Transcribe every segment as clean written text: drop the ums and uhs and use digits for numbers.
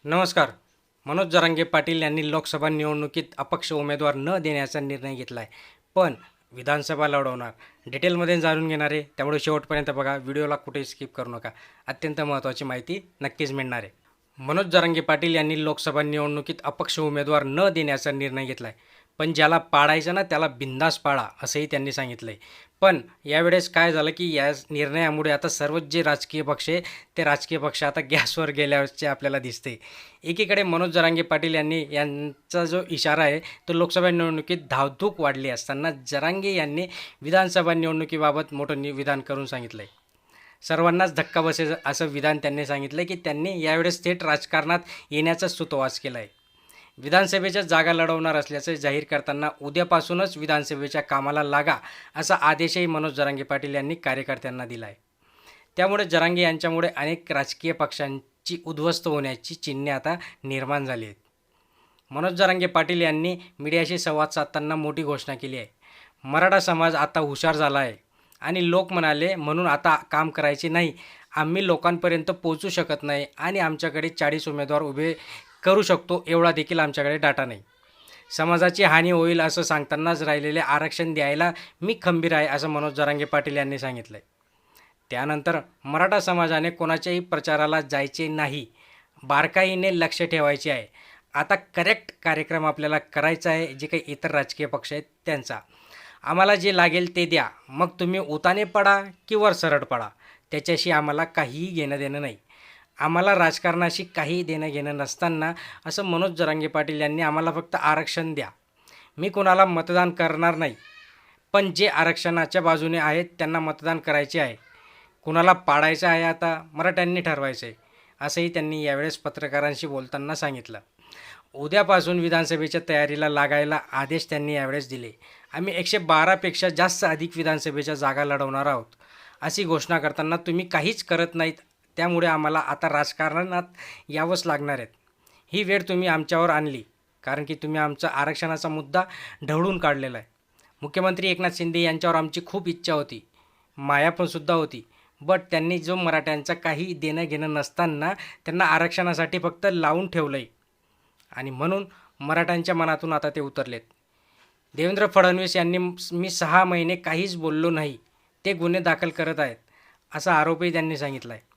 नमस्कार. मनोज जरांगे पाटील यांनी लोकसभा निवडणुकीत अपक्ष उमेदवार न देण्याचा निर्णय घेतला आहे. पण विधानसभा लढवणार. डिटेलमध्ये जाणून घेणार आहे, त्यामुळे शेवटपर्यंत बघा. व्हिडिओला कुठेही स्किप करू नका. अत्यंत महत्त्वाची माहिती नक्कीच मिळणार आहे. मनोज जरांगे पाटील यांनी लोकसभा निवडणुकीत अपक्ष उमेदवार न देण्याचा निर्णय घेतला आहे. पण ज्याला पाडायचं ना त्याला बिंदास पाडा, असंही त्यांनी सांगितलं आहे. पण यावेळेस काय झालं की या निर्णयामुळे आता सर्वच जे राजकीय पक्ष आहे ते राजकीय पक्ष आता गॅसवर गेल्याचे आपल्याला दिसते. एकीकडे मनोज जरांगे पाटील यांचा जो इशारा आहे तो लोकसभा निवडणुकीत धाकधूक वाढली असताना जरांगे यांनी विधानसभा निवडणुकीबाबत मोठं विधान करून सांगितलं आहे. सर्वांनाच धक्का बसेल असं विधान त्यांनी सांगितलं की त्यांनी यावेळेस थेट राजकारणात येण्याचा सुतोवाच केला आहे. विधानसभेच्या जागा लढवणार असल्याचं जाहीर करताना उद्यापासूनच विधानसभेच्या कामाला लागा असा आदेशही मनोज जरांगे पाटील यांनी कार्यकर्त्यांना दिला आहे. त्यामुळे जरांगे यांच्यामुळे अनेक राजकीय पक्षांची उद्ध्वस्त होण्याची चिन्हे आता निर्माण झाली आहेत. मनोज जरांगे पाटील यांनी मीडियाशी संवाद साधताना मोठी घोषणा केली आहे. मराठा समाज आता हुशार झाला आहे आणि लोक म्हणाले म्हणून आता काम करायचे नाही. आम्ही लोकांपर्यंत पोहोचू शकत नाही आणि आमच्याकडे 40 उमेदवार उभे करू शकतो एवढा देखील आमच्याकडे डाटा नाही. समाजाची हानी होईल असं सांगतानाच राहिलेले आरक्षण द्यायला मी खंबीर आहे असं मनोज जरांगे पाटील यांनी सांगितलं आहे. त्यानंतर मराठा समाजाने कोणाच्याही प्रचाराला जायचे नाही, बारकाईने लक्ष ठेवायचे आहे. आता करेक्ट कार्यक्रम आपल्याला करायचा आहे. जे काही इतर राजकीय पक्ष आहेत त्यांचा, आम्हाला जे लागेल ते द्या. मग तुम्ही उताने पडा की वर सरळ पडा, त्याच्याशी आम्हाला काहीही घेणं देणं नाही. आम्हाला राजकारणाशी काही देणं घेणं नसताना असं मनोज जरांगे पाटील यांनी आम्हाला फक्त आरक्षण द्या. मी कोणाला मतदान करणार नाही, पण जे आरक्षणाच्या बाजूने आहेत त्यांना मतदान करायचे आहे. कुणाला पाडायचं आहे आता मराठ्यांनी ठरवायचं आहे, असंही त्यांनी यावेळेस पत्रकारांशी बोलताना सांगितलं. उद्यापासून विधानसभेच्या तयारीला लागायला आदेश त्यांनी यावेळेस दिले. आम्ही 112पेक्षा जास्त अधिक विधानसभेच्या जागा लढवणार आहोत अशी घोषणा करताना तुम्ही काहीच करत नाहीत, त्यामुळे आम्हाला आता राजकारणात यावंच लागणार आहेत. ही वेळ तुम्ही आमच्यावर आणली कारण की तुम्ही आमचा आरक्षणाचा मुद्दा ढवळून काढलेला आहे. मुख्यमंत्री एकनाथ शिंदे यांच्यावर आमची खूप इच्छा होती, माया पण सुद्धा होती, बट त्यांनी जो मराठ्यांचा काही देणं घेणं नसताना त्यांना आरक्षणासाठी फक्त लावून ठेवलं आहे आणि म्हणून मराठ्यांच्या मनातून आता ते उतरलेत. देवेंद्र फडणवीस यांनी मी 6 महिने काहीच बोललो नाही, ते गुन्हे दाखल करत आहेत असा आरोपही त्यांनी सांगितला आहे.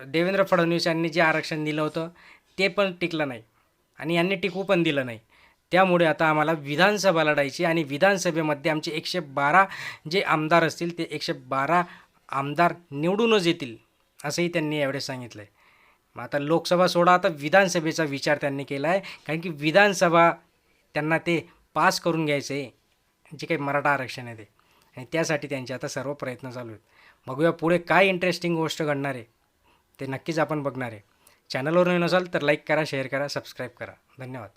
देवेंद्र फडणवीस यांनी जे आरक्षण दिलं होतं ते पण टिकलं नाही आणि यांनी टिकू पण दिलं नाही. त्यामुळे आता आम्हाला विधानसभा लढायची आणि विधानसभेमध्ये आमचे 112 जे आमदार असतील ते 112 आमदार निवडूनच येतील असंही त्यांनी यावेळेस सांगितलं आहे. मग आता लोकसभा सोडा, आता विधानसभेचा विचार त्यांनी केला आहे कारण की विधानसभा त्यांना ते पास करून घ्यायचं आहे, जे काही मराठा आरक्षण आहे ते, आणि त्यासाठी त्यांचे आता सर्व प्रयत्न चालू आहेत. बघूया पुढे काय इंटरेस्टिंग गोष्ट घडणार आहे ते नक्कीच आपण बघणार आहे. चॅनलवर नवीन असाल तर लाईक करा, शेअर करा, सबस्क्राईब करा. धन्यवाद.